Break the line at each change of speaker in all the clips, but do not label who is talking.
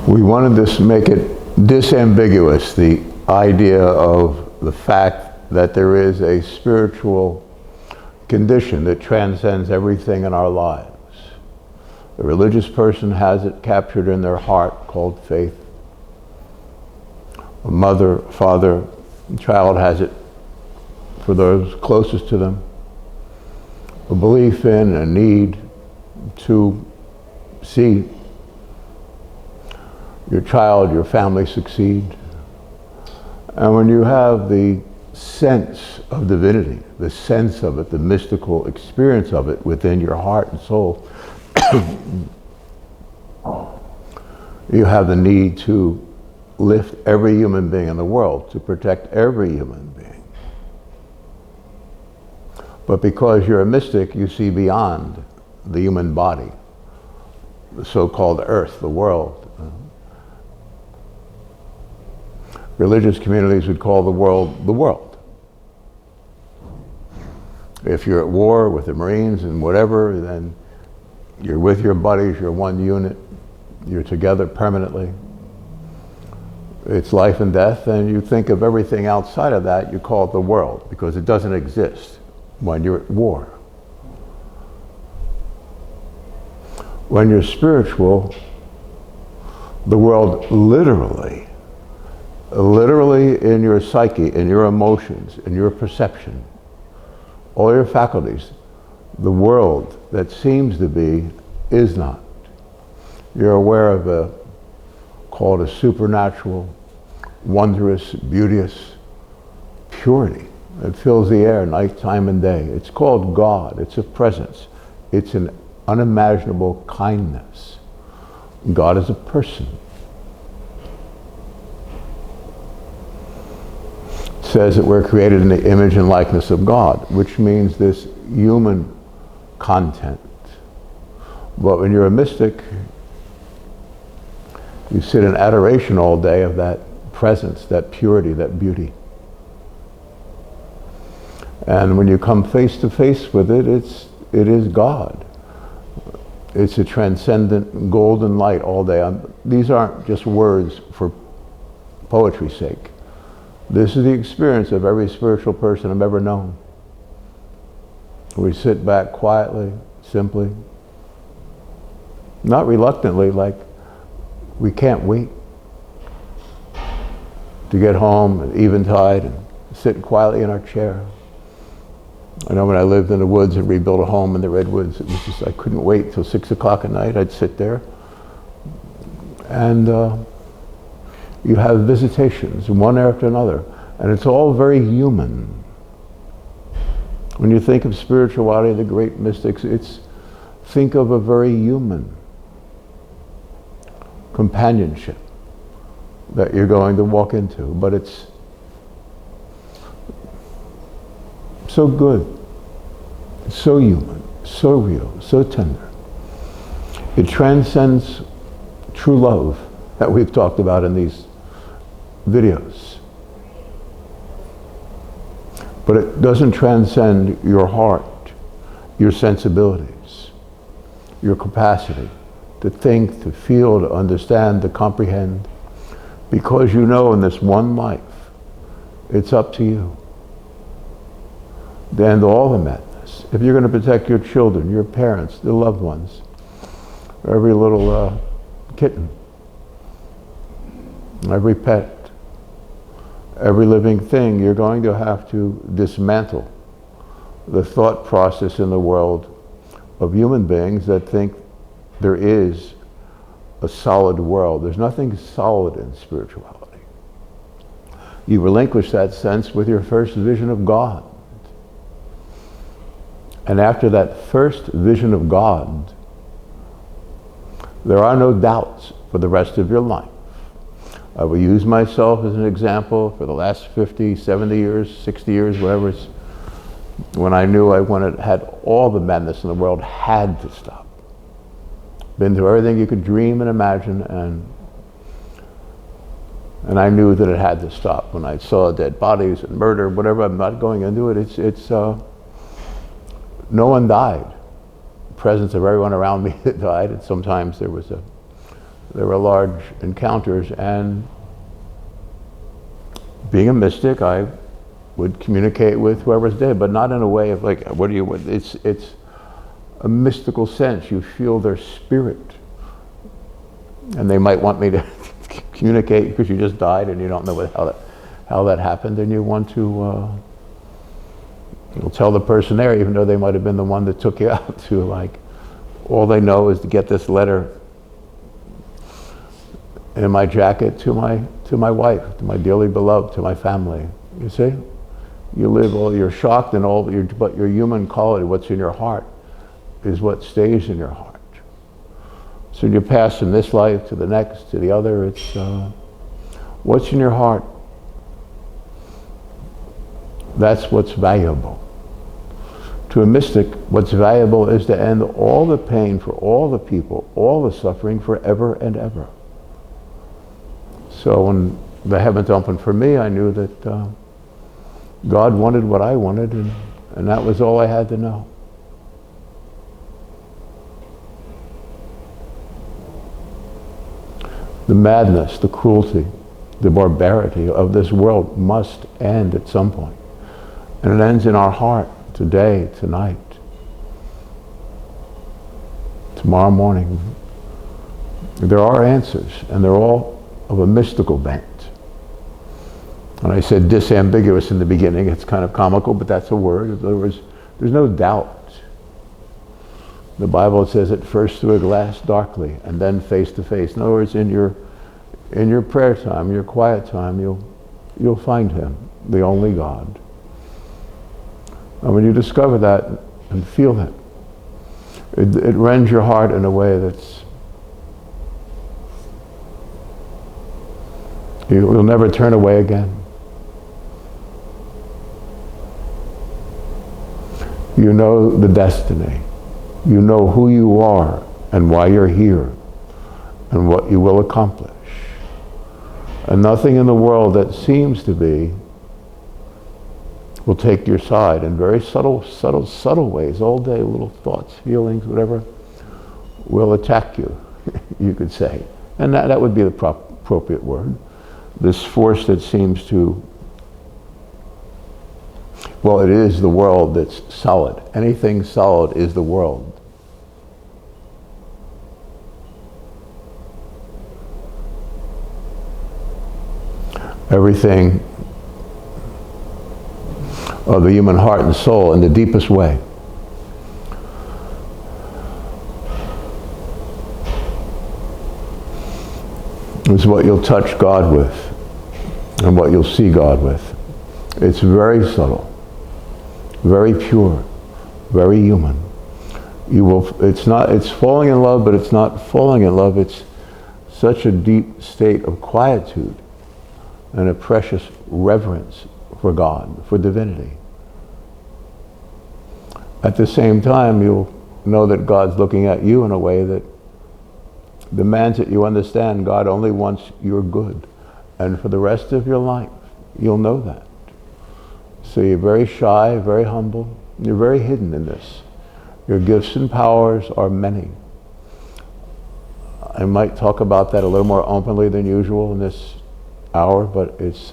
We wanted to make it disambiguous, the idea of the fact that there is a spiritual condition that transcends everything in our lives. The religious person has it captured in their heart, called faith. A mother, father, child has it for those closest to them. A belief in, a need to see your child, your family succeed. And when you have the sense of divinity, the sense of it, the mystical experience of it within your heart and soul, you have the need to lift every human being in the world, to protect every human being. But because you're a mystic, you see beyond the human body, the so-called earth, the world. Religious communities would call the world the world. If you're at war with the Marines and whatever, then you're with your buddies, you're one unit, you're together permanently. It's life and death, and you think of everything outside of that, you call it the world, because it doesn't exist when you're at war. When you're spiritual, the world literally in your psyche, in your emotions, in your perception, all your faculties, the world that seems to be is not. You're aware of a, called a supernatural, wondrous, beauteous purity that fills the air night, time, and day. It's called God. It's a presence. It's an unimaginable kindness. God is a person. It says that we're created in the image and likeness of God, which means this human content. But when you're a mystic, you sit in adoration all day of that presence, that purity, that beauty. And when you come face to face with it, it is God. It's a transcendent golden light all day. These aren't just words for poetry's sake. This is the experience of every spiritual person I've ever known. We sit back quietly, simply, not reluctantly, like we can't wait to get home at eventide and sit quietly in our chair. I know when I lived in the woods and rebuilt a home in the redwoods, it was just, I couldn't wait till 6 o'clock at night. I'd sit there. And you have visitations, one after another. And it's all very human. When you think of spirituality, the great mystics, think of a very human companionship that you're going to walk into. But it's so good, so human, so real, so tender. It transcends true love that we've talked about in these videos. But it doesn't transcend your heart, your sensibilities, your capacity to think, to feel, to understand, to comprehend. Because you know in this one life, it's up to you to end all the madness. If you're going to protect your children, your parents, their loved ones, every little kitten, every pet, every living thing, you're going to have to dismantle the thought process in the world of human beings that think there is a solid world. There's nothing solid in spirituality. You relinquish that sense with your first vision of God. And after that first vision of God, there are no doubts for the rest of your life. I will use myself as an example. For the last 50, 70 years, 60 years, whatever it's, when I knew had all the madness in the world had to stop. Been through everything you could dream and imagine, and I knew that it had to stop. When I saw dead bodies and murder, whatever, I'm not going into it. No one died. The presence of everyone around me that died, and sometimes there was There were large encounters, and being a mystic, I would communicate with whoever's dead, but not in a way of like, what do you, it's a mystical sense. You feel their spirit. And they might want me to communicate because you just died and you don't know how that happened, and you want to you'll tell the person there, even though they might have been the one that took you out, to like, all they know is to get this letter in my jacket to my wife, to my dearly beloved, to my family. You see? You live you're shocked and but your human quality, what's in your heart, is what stays in your heart. So you pass from this life to the next, to the other, it's what's in your heart. That's what's valuable. To a mystic, what's valuable is to end all the pain for all the people, all the suffering forever and ever. So when the heavens opened for me, I knew that God wanted what I wanted, and that was all I had to know. The madness, the cruelty, the barbarity of this world must end at some point. And it ends in our heart, today, tonight, tomorrow morning. There are answers, and they're all of a mystical bent. And I said disambiguous in the beginning. It's kind of comical, but that's a word. In other words, there's no doubt. The Bible says it first through a glass darkly, and then face to face. In other words, in your prayer time, your quiet time, you'll find Him, the only God. And when you discover that and feel that, it rends your heart in a way that's, you'll never turn away again. You know the destiny. You know who you are and why you're here and what you will accomplish. And nothing in the world that seems to be will take your side in very subtle ways. All day, little thoughts, feelings, whatever, will attack you, you could say. And that would be the appropriate word. This force that seems to, well, it is the world that's solid. Anything solid is the world. Everything of the human heart and soul in the deepest way is what you'll touch God with and what you'll see God with. It's very subtle, very pure, very human. It's falling in love, but it's not falling in love. It's such a deep state of quietude and a precious reverence for God, for divinity. At the same time, you'll know that God's looking at you in a way that demands that you understand God only wants your good. And for the rest of your life, you'll know that. So you're very shy, very humble. You're very hidden in this. Your gifts and powers are many. I might talk about that a little more openly than usual in this hour, but it's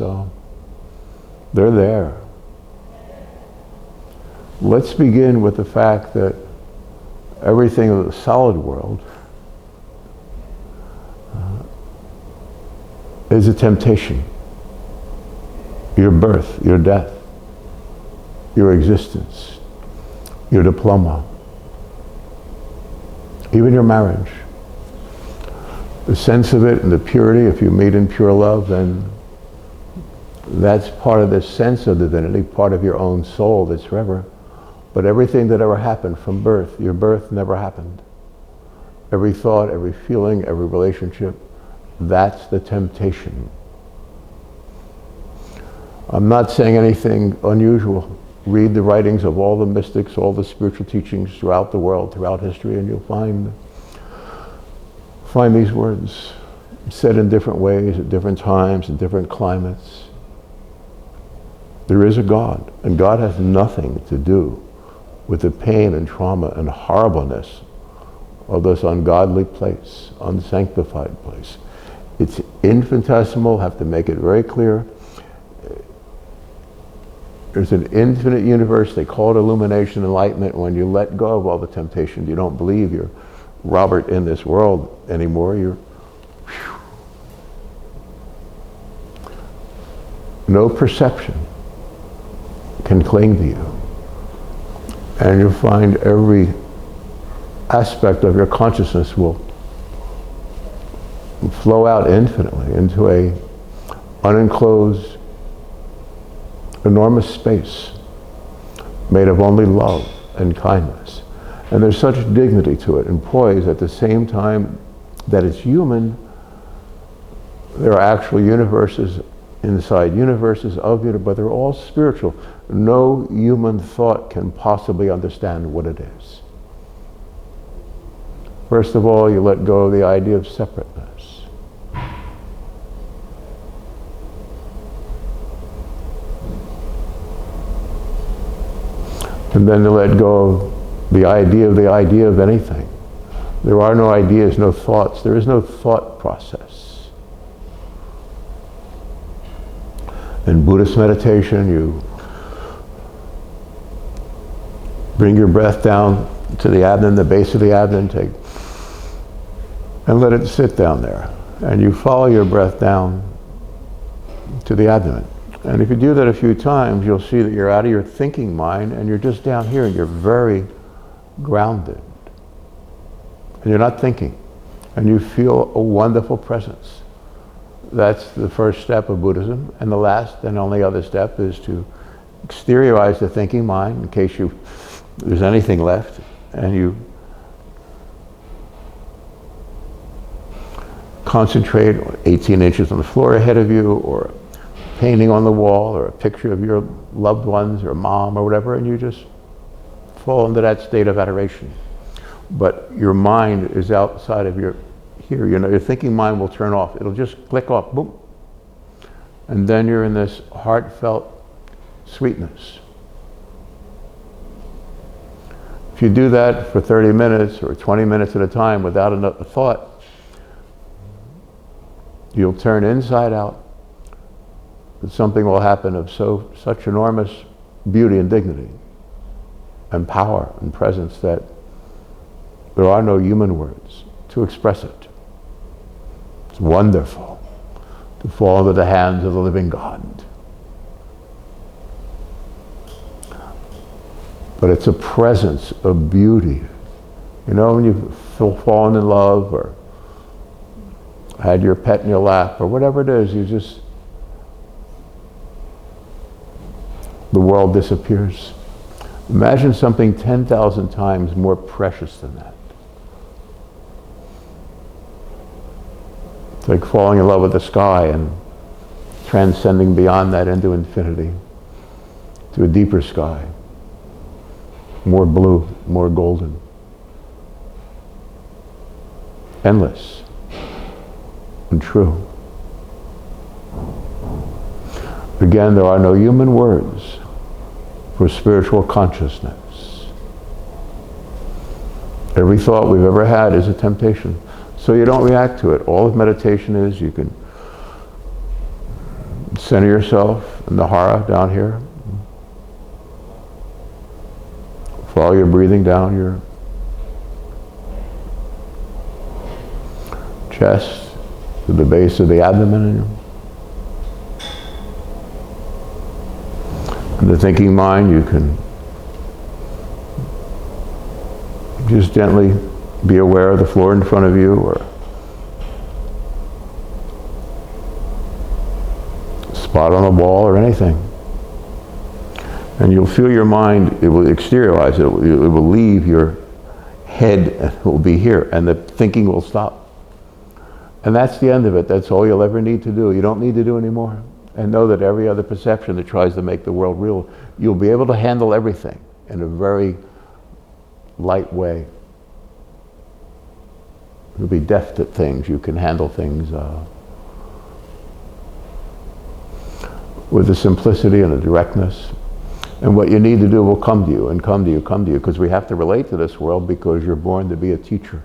they're there. Let's begin with the fact that everything in the solid world is a temptation. Your birth, your death, your existence, your diploma, even your marriage. The sense of it and the purity, if you meet in pure love, then that's part of the sense of divinity, part of your own soul that's forever. But everything that ever happened from birth, your birth never happened. Every thought, every feeling, every relationship, that's the temptation. I'm not saying anything unusual. Read the writings of all the mystics, all the spiritual teachings throughout the world, throughout history, and you'll find these words said in different ways, at different times, in different climates. There is a God, and God has nothing to do with the pain and trauma and horribleness of this ungodly place, unsanctified place. It's infinitesimal, have to make it very clear. There's an infinite universe, they call it illumination, enlightenment. When you let go of all the temptations, you don't believe you're Robert in this world anymore, you're no perception can cling to you. And you'll find every aspect of your consciousness will flow out infinitely into a unenclosed, enormous space made of only love and kindness. And there's such dignity to it and poise at the same time that it's human. There are actual universes inside universes of you, but they're all spiritual. No human thought can possibly understand what it is. First of all, you let go of the idea of separateness. And then you let go of the idea of anything. There are no ideas, no thoughts. There is no thought process. In Buddhist meditation, you bring your breath down to the abdomen, the base of the abdomen, and let it sit down there. And you follow your breath down to the abdomen. And if you do that a few times, you'll see that you're out of your thinking mind and you're just down here and you're very grounded. And you're not thinking. And you feel a wonderful presence. That's the first step of Buddhism. And the last and only other step is to exteriorize the thinking mind in case there's anything left, and you concentrate 18 inches on the floor ahead of you, or a painting on the wall, or a picture of your loved ones, or mom, or whatever, and you just fall into that state of adoration. But your mind is outside of here. Your thinking mind will turn off. It'll just click off, boom. And then you're in this heartfelt sweetness. If you do that for 30 minutes or 20 minutes at a time without a thought, you'll turn inside out. And something will happen of such enormous beauty and dignity and power and presence that there are no human words to express it. It's wonderful to fall into the hands of the living God. But it's a presence of beauty. You know, when you've fallen in love or had your pet in your lap or whatever it is, the world disappears. Imagine something 10,000 times more precious than that. It's like falling in love with the sky and transcending beyond that into infinity, to a deeper sky. More blue, more golden. Endless and true. Again, there are no human words for spiritual consciousness. Every thought we've ever had is a temptation. So you don't react to it. All of meditation is you can center yourself in the hara down here. Follow your breathing down your chest to the base of the abdomen. In the thinking mind, you can just gently be aware of the floor in front of you, or spot on the wall, or anything. And you'll feel your mind, it will exteriorize it, it will leave your head, and it will be here, and the thinking will stop. And that's the end of it. That's all you'll ever need to do. You don't need to do any more. And know that every other perception that tries to make the world real, you'll be able to handle everything in a very light way. You'll be deft at things. You can handle things with a simplicity and a directness. And what you need to do will come to you and come to you, come to you, because we have to relate to this world because you're born to be a teacher.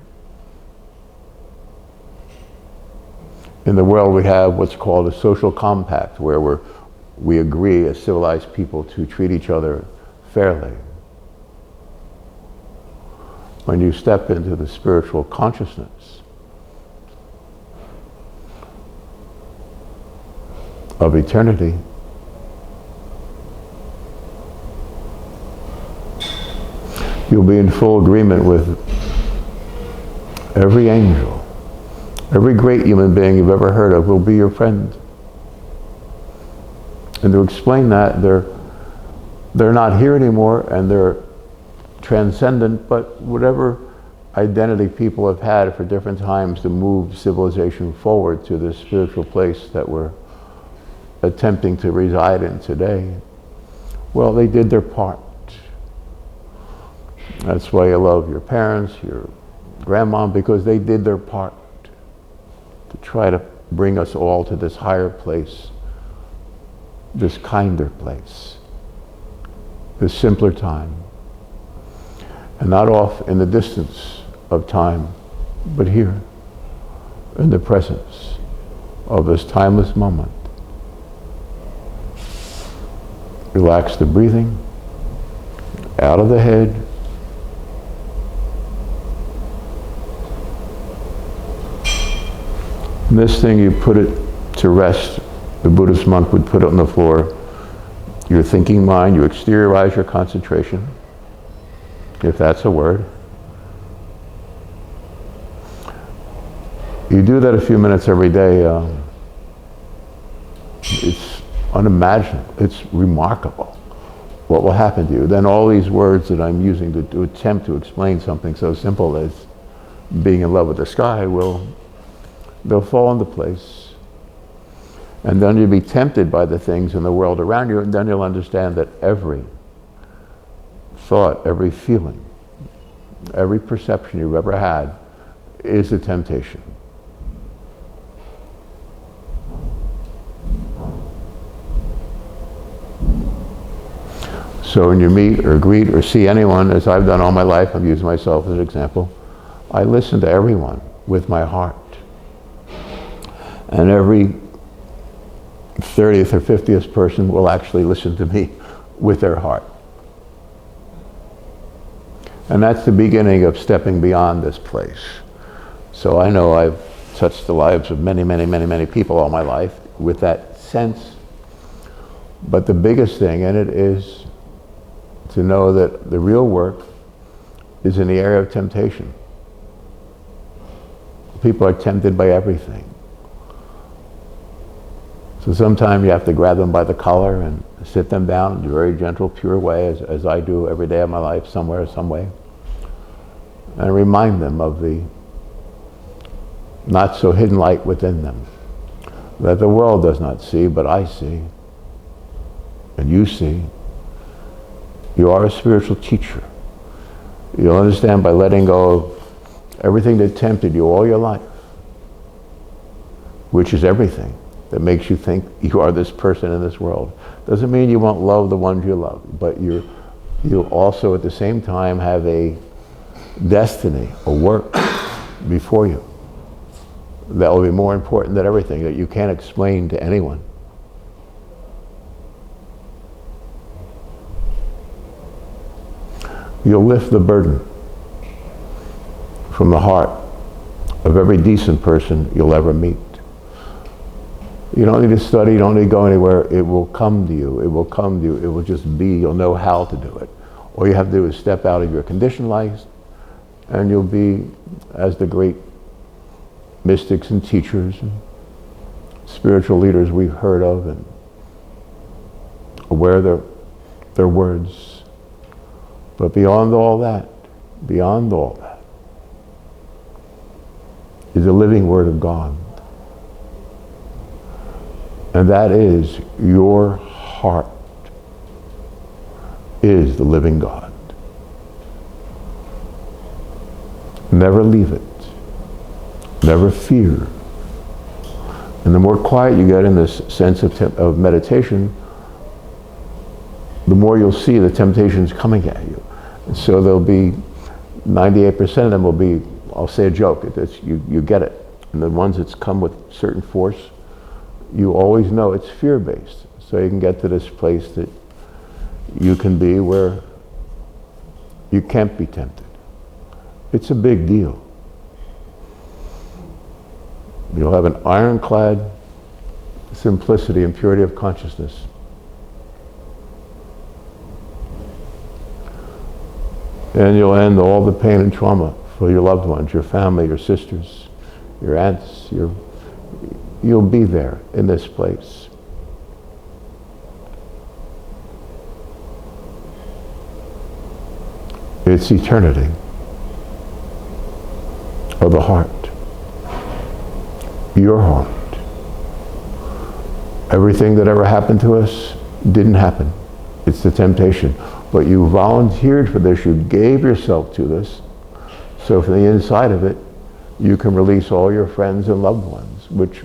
In the world we have what's called a social compact, where we agree as civilized people to treat each other fairly. When you step into the spiritual consciousness of eternity, you'll be in full agreement with every angel. Every great human being you've ever heard of will be your friend. And to explain that, they're not here anymore and they're transcendent, but whatever identity people have had for different times to move civilization forward to this spiritual place that we're attempting to reside in today, well, they did their part. That's why you love your parents, your grandma, because they did their part to try to bring us all to this higher place, this kinder place, this simpler time. And not off in the distance of time, but here, in the presence of this timeless moment. Relax the breathing, out of the head, and this thing, you put it to rest. The Buddhist monk would put it on the floor. Your thinking mind, you exteriorize your concentration, if that's a word. You do that a few minutes every day. It's unimaginable. It's remarkable what will happen to you. Then all these words that I'm using to attempt to explain something so simple as being in love with the sky they'll fall into place. And then you'll be tempted by the things in the world around you, and then you'll understand that every thought, every feeling, every perception you've ever had is a temptation. So when you meet or greet or see anyone, as I've done all my life, I'm using myself as an example, I listen to everyone with my heart. And every 30th or 50th person will actually listen to me with their heart. And that's the beginning of stepping beyond this place. So I know I've touched the lives of many, many, many, many people all my life with that sense. But the biggest thing in it is to know that the real work is in the area of temptation. People are tempted by everything. So sometimes you have to grab them by the collar and sit them down in a very gentle, pure way, as I do every day of my life, somewhere, some way, and remind them of the not so hidden light within them that the world does not see, but I see, and you see. You are a spiritual teacher. You'll understand by letting go of everything that tempted you all your life, which is everything that makes you think you are this person in this world. Doesn't mean you won't love the ones you love, but you'll also at the same time have a destiny, a work before you that will be more important than everything, that you can't explain to anyone. You'll lift the burden from the heart of every decent person you'll ever meet. You don't need to study, you don't need to go anywhere. It will come to you, it will come to you, it will just be, you'll know how to do it. All you have to do is step out of your conditioned life, and you'll be, as the great mystics and teachers and spiritual leaders we've heard of, and aware of their words. But beyond all that is the living Word of God. And that is your heart is the living God. Never leave it. Never fear. And the more quiet you get in this sense of meditation, the more you'll see the temptations coming at you. And so there'll be 98% of them will be, I'll say a joke, you get it. and the ones that's come with certain force, you always know it's fear-based. So you can get to this place that you can be where you can't be tempted. It's a big deal. You'll have an ironclad simplicity and purity of consciousness. And you'll end all the pain and trauma for your loved ones, your family, your sisters, your aunts, you'll be there in this place. It's eternity of the heart. Your heart. Everything that ever happened to us didn't happen. It's the temptation. But you volunteered for this, you gave yourself to this, so from the inside of it, you can release all your friends and loved ones, which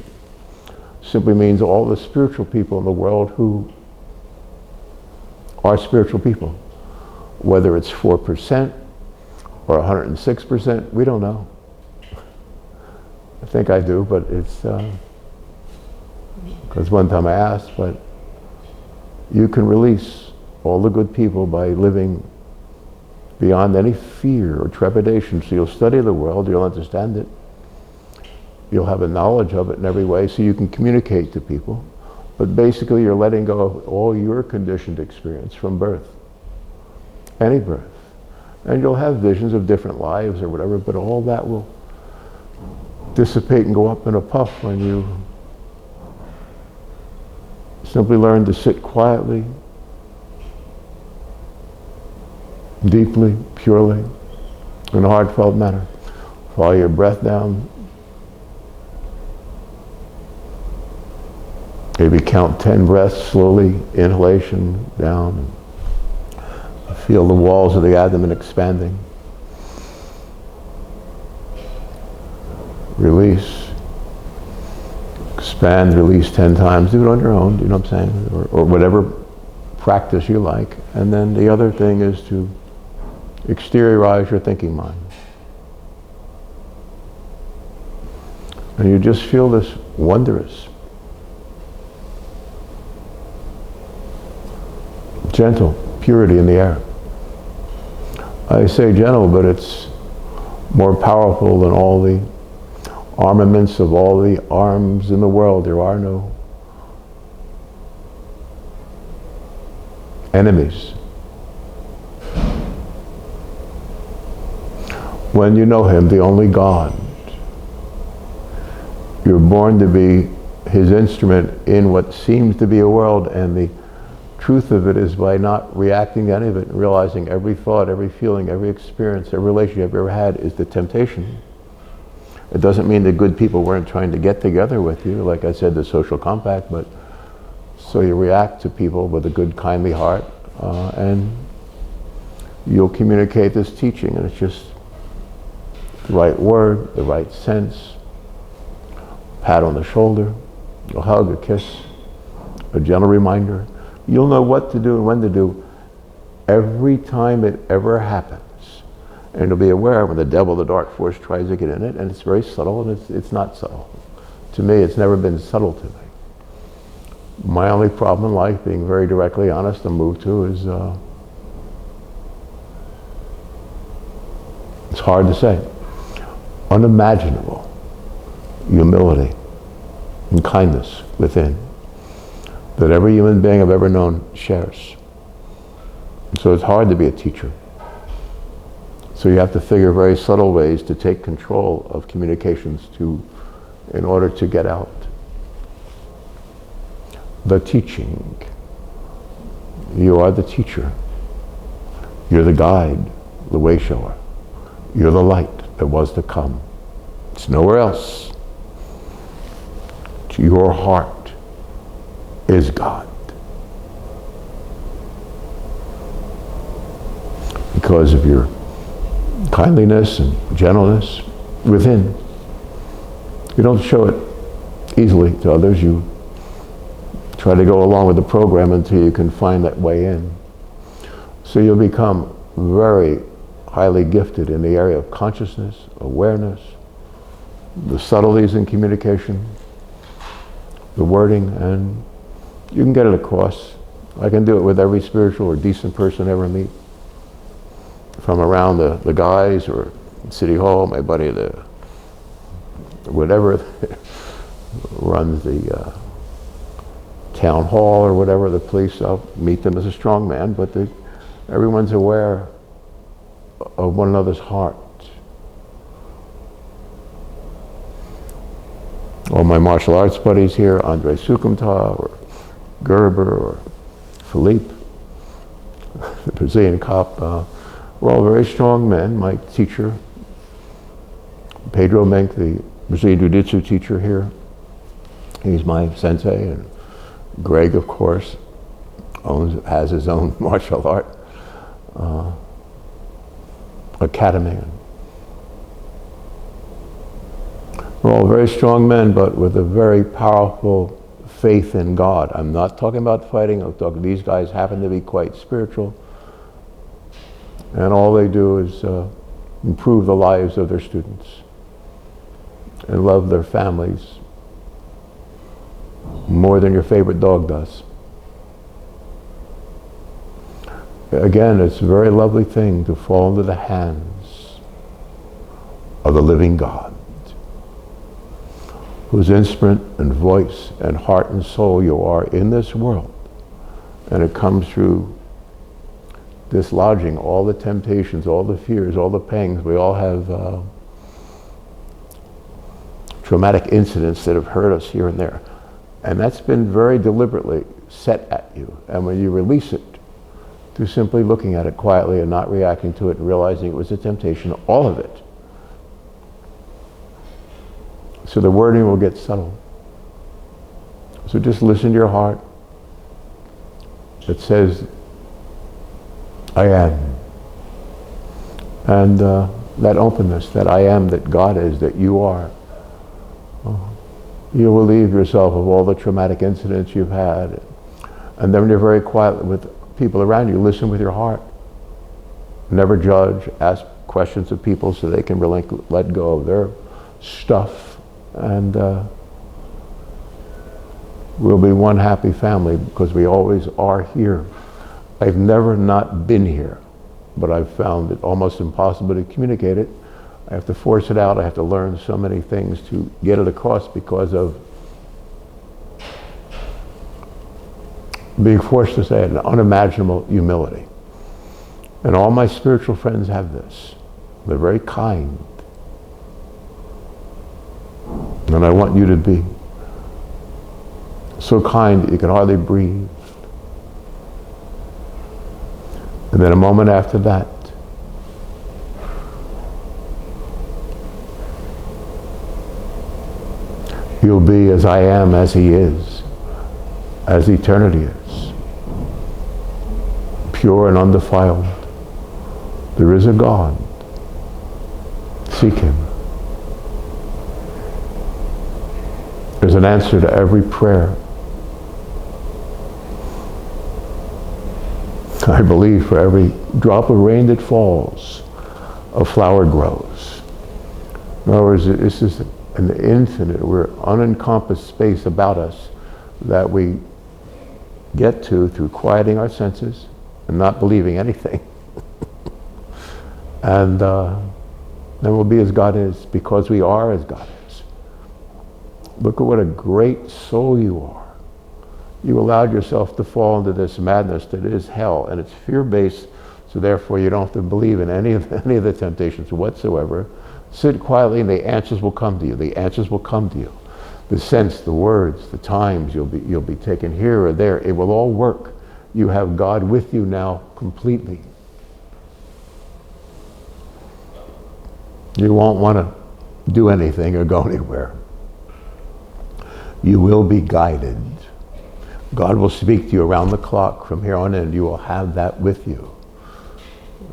simply means all the spiritual people in the world who are spiritual people. Whether it's 4% or 106%, we don't know. I think I do, but it's, because one time I asked, but you can release all the good people by living beyond any fear or trepidation. So you'll study the world, you'll understand it, you'll have a knowledge of it in every way, so you can communicate to people. But basically you're letting go of all your conditioned experience from birth, any birth. And you'll have visions of different lives or whatever, but all that will dissipate and go up in a puff when you simply learn to sit quietly, deeply, purely, in a heartfelt manner. Follow your breath down. Maybe count 10 breaths slowly, inhalation down. Feel the walls of the abdomen expanding. Release. Expand, release 10 times. Do it on your own, you know what I'm saying? Or whatever practice you like. And then the other thing is to exteriorize your thinking mind. And you just feel this wondrous, gentle purity in the air. I say gentle, but it's more powerful than all the armaments of all the arms in the world. There are no enemies. When you know Him, the only God, you're born to be His instrument in what seems to be a world, and the truth of it is by not reacting to any of it, and realizing every thought, every feeling, every experience, every relationship you've ever had is the temptation. It doesn't mean that good people weren't trying to get together with you, like I said, the social compact, but so you react to people with a good, kindly heart, and you'll communicate this teaching, and it's just the right word, the right sense, pat on the shoulder, a hug, a kiss, a gentle reminder. You'll know what to do and when to do every time it ever happens. And you'll be aware when the devil, the dark force, tries to get in it, and it's very subtle, and it's not subtle. To me, it's never been subtle to me. My only problem in life, being very directly honest and moved to, is it's hard to say. Unimaginable humility and kindness within that every human being I've ever known shares. So it's hard to be a teacher. So you have to figure very subtle ways to take control of communications in order to get out. The teaching. You are the teacher. You're the guide, the way shower. You're the light that was to come. It's nowhere else. Your heart is God. Because of your kindliness and gentleness within. You don't show it easily to others. You try to go along with the program until you can find that way in. So you'll become very highly gifted in the area of consciousness, awareness, the subtleties in communication, the wording, and you can get it across. I can do it with every spiritual or decent person I ever meet. From around the guys or City Hall, my buddy, whatever runs the town hall or whatever, the police, I'll meet them as a strong man, but everyone's aware of one another's heart. All my martial arts buddies here, Andre Sukumta or Gerber or Philippe, the Brazilian cop, we're all very strong men. My teacher, Pedro Menk, the Brazilian Jiu-Jitsu teacher here, he's my sensei, and Greg, of course, has his own martial art academy. We're all very strong men, but with a very powerful faith in God. I'm not talking about fighting. I'm talking, these guys happen to be quite spiritual, and all they do is improve the lives of their students and love their families more than your favorite dog does. Again, it's a very lovely thing to fall into the hands of the living God, whose instrument and voice and heart and soul you are in this world. And it comes through dislodging all the temptations, all the fears, all the pangs. We all have traumatic incidents that have hurt us here and there. And that's been very deliberately set at you. And when you release it through simply looking at it quietly and not reacting to it and realizing it was a temptation, all of it, so the wording will get subtle. So just listen to your heart. It says, I am. And that openness, that I am, that God is, that you are. You relieve yourself of all the traumatic incidents you've had. And then when you're very quiet with people around you, listen with your heart. Never judge. Ask questions of people so they can let go of their stuff. And we'll be one happy family because we always are here. I've never not been here, but I've found it almost impossible to communicate it. I have to force it out. I have to learn so many things to get it across because of being forced to say it, an unimaginable humility. And all my spiritual friends have this. They're very kind. And I want you to be so kind that you can hardly breathe. And then a moment after that, you'll be as I am, as he is, as eternity is, pure and undefiled. There is a God. Seek him. There's an answer to every prayer. I believe for every drop of rain that falls, a flower grows. In other words, this is an infinite, we're unencompassed space about us that we get to through quieting our senses and not believing anything. And then we'll be as God is because we are as God is. Look at what a great soul you are. You allowed yourself to fall into this madness that is hell, and it's fear-based, so therefore you don't have to believe in any of the temptations whatsoever. Sit quietly and the answers will come to you. The answers will come to you. The sense, the words, the times, you'll be taken here or there. It will all work. You have God with you now completely. You won't want to do anything or go anywhere. You will be guided. God will speak to you around the clock from here on in. You will have that with you.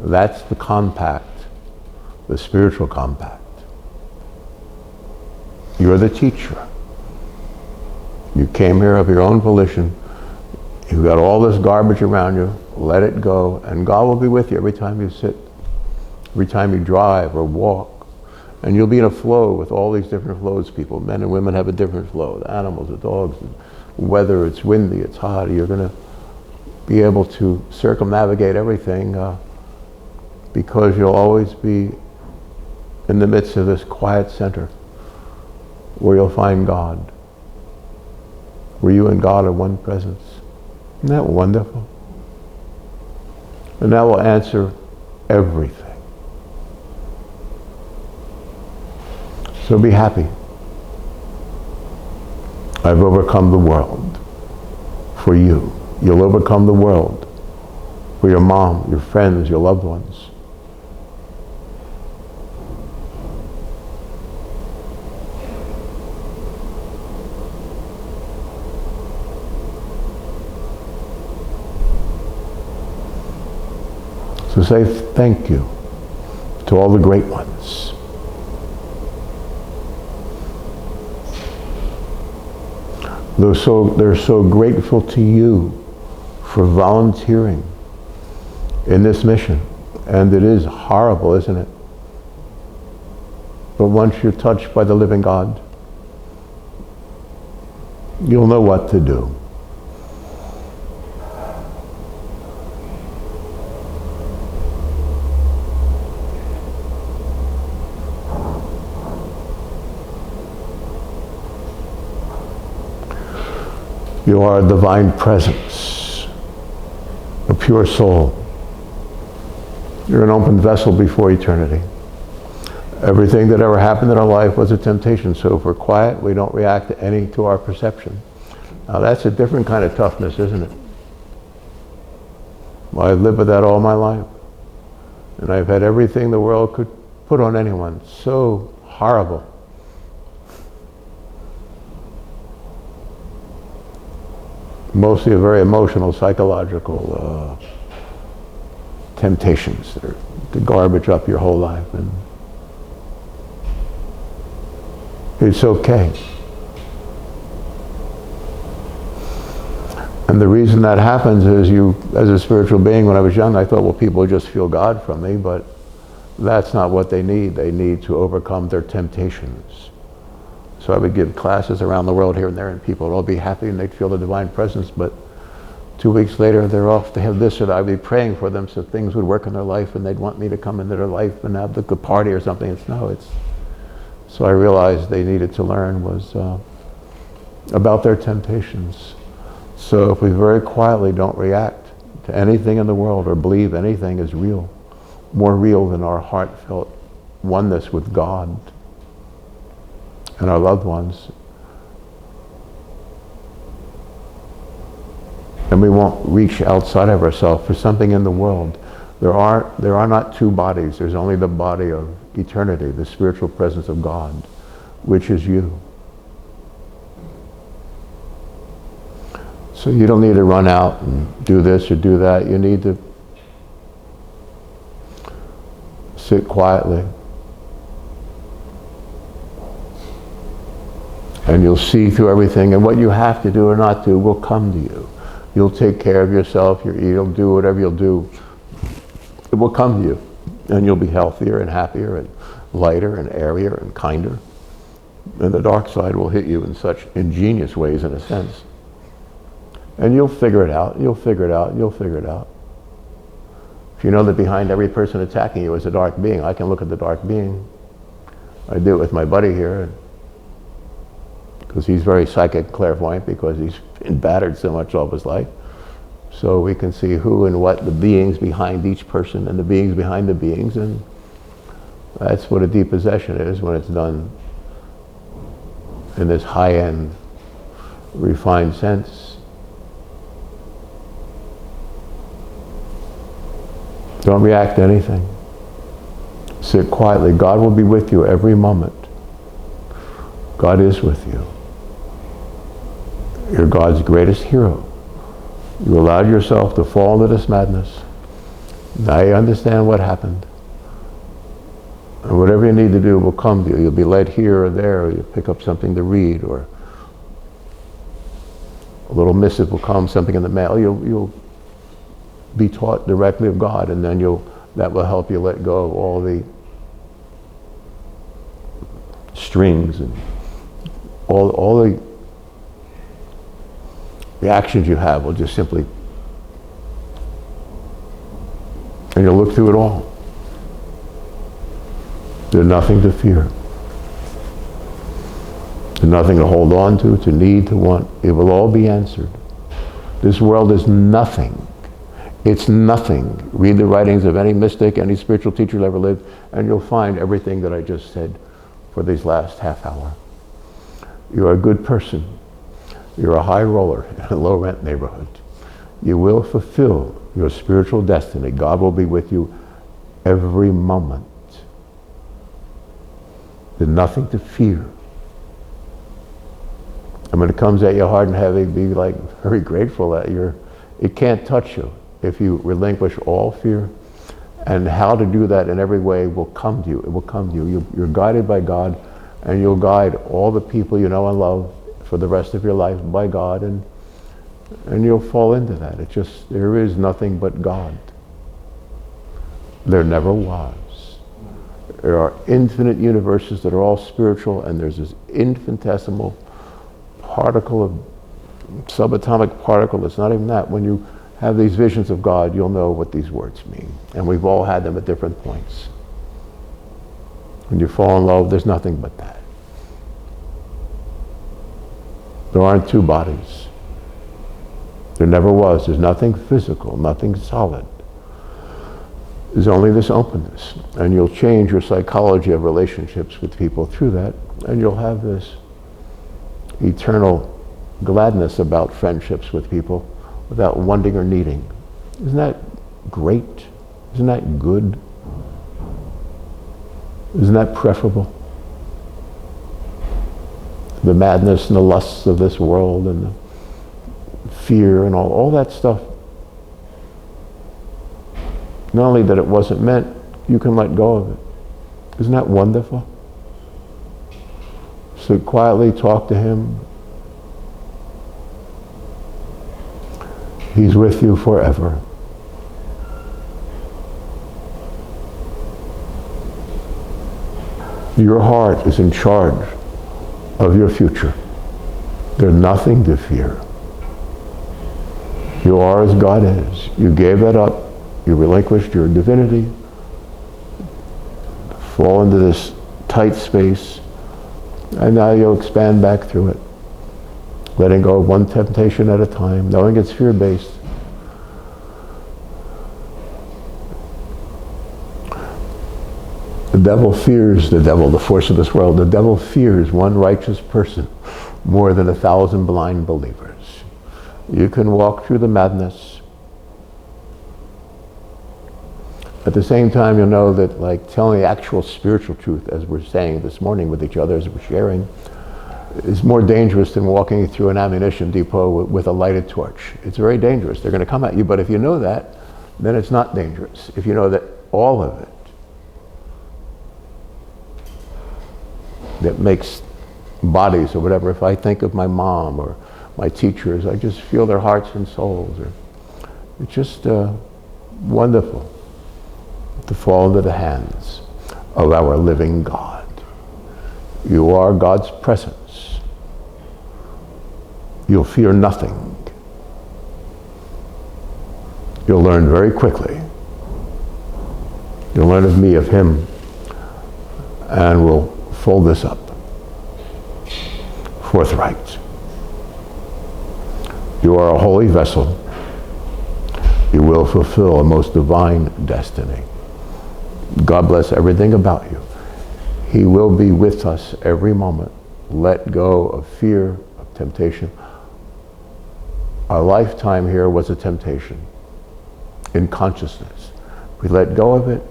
That's the compact, the spiritual compact. You're the teacher. You came here of your own volition. You've got all this garbage around you. Let it go, and God will be with you every time you sit, every time you drive or walk, And you'll be in a flow with all these different flows. People, men and women have a different flow. The animals, the dogs, whether it's windy, it's hot, you're going to be able to circumnavigate everything because you'll always be in the midst of this quiet center where you'll find God, where you and God are one presence. Isn't that wonderful? And that will answer everything. So be happy. I've overcome the world for you. You'll overcome the world for your mom, your friends, your loved ones. So say thank you to all the great ones. They're so grateful to you for volunteering in this mission. And it is horrible, isn't it? But once you're touched by the living God, you'll know what to do. You are a divine presence, a pure soul. You're an open vessel before eternity. Everything that ever happened in our life was a temptation. So if we're quiet, we don't react to our perception. Now that's a different kind of toughness, isn't it? Well, I've lived with that all my life. And I've had everything the world could put on anyone. So horrible. Mostly a very emotional, psychological temptations that are to garbage up your whole life. And it's okay. And the reason that happens is as a spiritual being, when I was young, I thought, well, people just feel God from me, but that's not what they need. They need to overcome their temptations. So I would give classes around the world here and there, and people would all be happy and they'd feel the divine presence, but 2 weeks later they're off to have this or that. I'd be praying for them so things would work in their life and they'd want me to come into their life and have the party or something. So I realized they needed to learn was about their temptations. So if we very quietly don't react to anything in the world or believe anything is real, more real than our heartfelt oneness with God and our loved ones, and we won't reach outside of ourselves for something in the world. There are not two bodies. There's only the body of eternity, the spiritual presence of God, which is you. So you don't need to run out and do this or do that. You need to sit quietly. And you'll see through everything, and what you have to do or not do will come to you. You'll take care of yourself, you'll do whatever you'll do. It will come to you, and you'll be healthier and happier and lighter and airier and kinder. And the dark side will hit you in such ingenious ways, in a sense. And you'll figure it out, you'll figure it out, you'll figure it out. If you know that behind every person attacking you is a dark being, I can look at the dark being. I do it with my buddy here, because he's very psychic clairvoyant because he's been battered so much all of his life. So we can see who and what the beings behind each person and the beings behind the beings, and that's what a deep possession is when it's done in this high-end, refined sense. Don't react to anything. Sit quietly. God will be with you every moment. God is with you. You're God's greatest hero. You allowed yourself to fall into this madness. Now you understand what happened. And whatever you need to do will come to you. You'll be led here or there, or you'll pick up something to read, or a little missive will come, something in the mail. You'll be taught directly of God, and then that will help you let go of all the strings and all the reactions you have will just simply, and you'll look through it all. There's nothing to fear. There's nothing to hold on to need, to want. It will all be answered. This world is nothing. It's nothing. Read the writings of any mystic, any spiritual teacher who ever lived, and you'll find everything that I just said for these last half hour. You're a good person. You're a high roller in a low rent neighborhood. You will fulfill your spiritual destiny. God will be with you every moment. There's nothing to fear. And when it comes at you hard and heavy, be like very grateful that it can't touch you if you relinquish all fear. And how to do that in every way will come to you. It will come to you. You're guided by God, and you'll guide all the people you know and love for the rest of your life by God, and you'll fall into that. It just, there is nothing but God. There never was. There are infinite universes that are all spiritual, and there's this infinitesimal particle of subatomic particle. It's not even that. When you have these visions of God, you'll know what these words mean. And we've all had them at different points. When you fall in love, there's nothing but that. There aren't two bodies. There never was. There's nothing physical, nothing solid. There's only this openness. And you'll change your psychology of relationships with people through that, and you'll have this eternal gladness about friendships with people without wanting or needing. Isn't that great? Isn't that good? Isn't that preferable? The madness and the lusts of this world and the fear and all that stuff. Not only that it wasn't meant, you can let go of it. Isn't that wonderful? So quietly talk to him. He's with you forever. Your heart is in charge of your future. There's nothing to fear. You are as God is. You gave that up. You relinquished your divinity. Fall into this tight space. And now you'll expand back through it. Letting go of one temptation at a time, knowing it's fear-based. The devil fears the force of this world. The devil fears one righteous person more than 1,000 blind believers. You can walk through the madness. At the same time, you'll know that, like, telling the actual spiritual truth, as we're saying this morning with each other, as we're sharing, is more dangerous than walking through an ammunition depot with a lighted torch. It's very dangerous. They're going to come at you, but if you know that, then it's not dangerous. If you know that all of it that makes bodies or whatever, if I think of my mom or my teachers, I just feel their hearts and souls. It's just wonderful to fall into the hands of our living God. You are God's presence. You'll fear nothing. You'll learn very quickly. You'll learn of me, of him, and we'll fold this up. Forthright. You are a holy vessel. You will fulfill a most divine destiny. God bless everything about you. He will be with us every moment. Let go of fear, of temptation. Our lifetime here was a temptation in consciousness. We let go of it.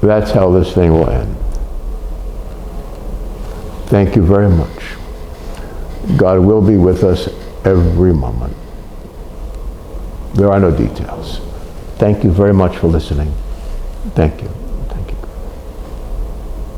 That's how this thing will end. Thank you very much. God will be with us every moment. There are no details. Thank you very much for listening. Thank you.